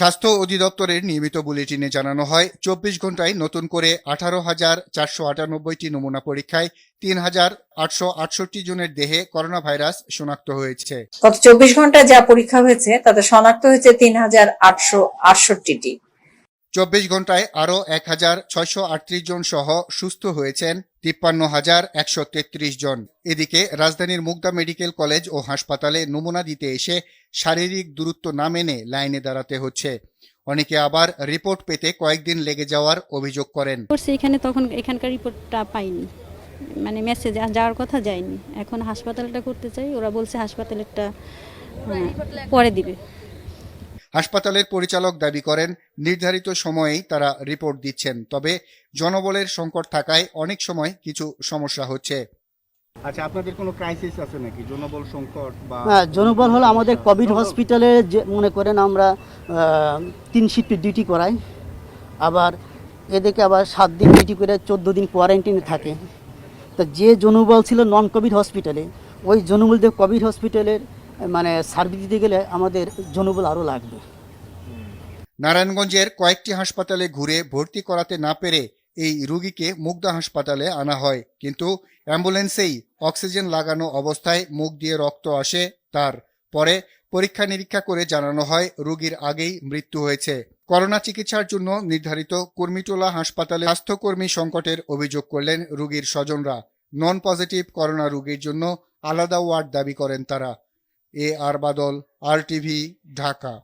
স্বাস্থ্য অধিদপ্তরের নিয়মিত বুলেটিনে জানানো হয় ২৪ ঘন্টায় নতুন করে ১৮,৪৯৮টি নমুনা পরীক্ষায় ৩,৮৬৮ জনের দেহে করোনা ভাইরাস শনাক্ত হয়েছে। গত ২৪ ঘন্টায় যা পরীক্ষা হয়েছে তাতে শনাক্ত হয়েছে ৩,৮৬৮টি। ২৪ ঘন্টায় আরও ১,৬৩৮ জন সহ সুস্থ হয়েছেন ৫৩,১৩৩ জন। এদিকে রাজধানীর মুগদা মেডিকেল কলেজ ও হাসপাতালে নমুনা দিতে এসে শারীরিক দূরত্ব না মেনে লাইনে দাঁড়াতে হচ্ছে। অনেকে আবার রিপোর্ট পেতে কয়েকদিন লেগে যাওয়ার অভিযোগ করেন। তখন এখানকার রিপোর্টটা পাইনি, মানে মেসেজ যাওয়ার কথা যায়নি। এখন হাসপাতালটা করতে চাই, ওরা বলছে হাসপাতালেরটা পরে দিবে। হাসপাতালের পরিচালক দাবি করেন নির্ধারিত সময়েই তারা রিপোর্ট দিচ্ছেন, তবে জনবলের সংকট থাকায় অনেক সময় কিছু সমস্যা হচ্ছে। আচ্ছা, আপনাদের কোনো ক্রাইসিস আছে নাকি, জনবল সংকট বা? হ্যাঁ, জনবল হলো আমাদের কোভিড হসপিটালে যে মনে করেন আমরা 3 শিফট ডিউটি করাই, আবার এদিকে আবার 7 দিন ডিউটি করে 14 দিন কোয়ারেন্টাইনে থাকে। তো যে জনবল ছিল নন কোভিড হসপিটালে, ওই জনবল দিয়ে কোভিড হসপিটালের মানে সার্ভিস দিতে গেলে আমাদের জনবল আরও লাগবে। নারায়ণগঞ্জের কয়েকটি হাসপাতালে ঘুরে ভর্তি করাতে না পেরে এই রোগীকে মুগদা হাসপাতালে আনা হয়, কিন্তু অ্যাম্বুলেন্সেই অক্সিজেন লাগানো অবস্থায় মুখ দিয়ে রক্ত আসে তার। পরে পরীক্ষা নিরীক্ষা করে জানানো হয় রোগীর আগেই মৃত্যু হয়েছে। করোনা চিকিৎসার জন্য নির্ধারিত কুর্মিটোলা হাসপাতালে স্বাস্থ্যকর্মী সংকটের অভিযোগ করলেন রোগীর স্বজনরা। নন পজিটিভ করোনা রোগীর জন্য আলাদা ওয়ার্ড দাবি করেন তারা। আর বাদল, RTV, ঢাকা।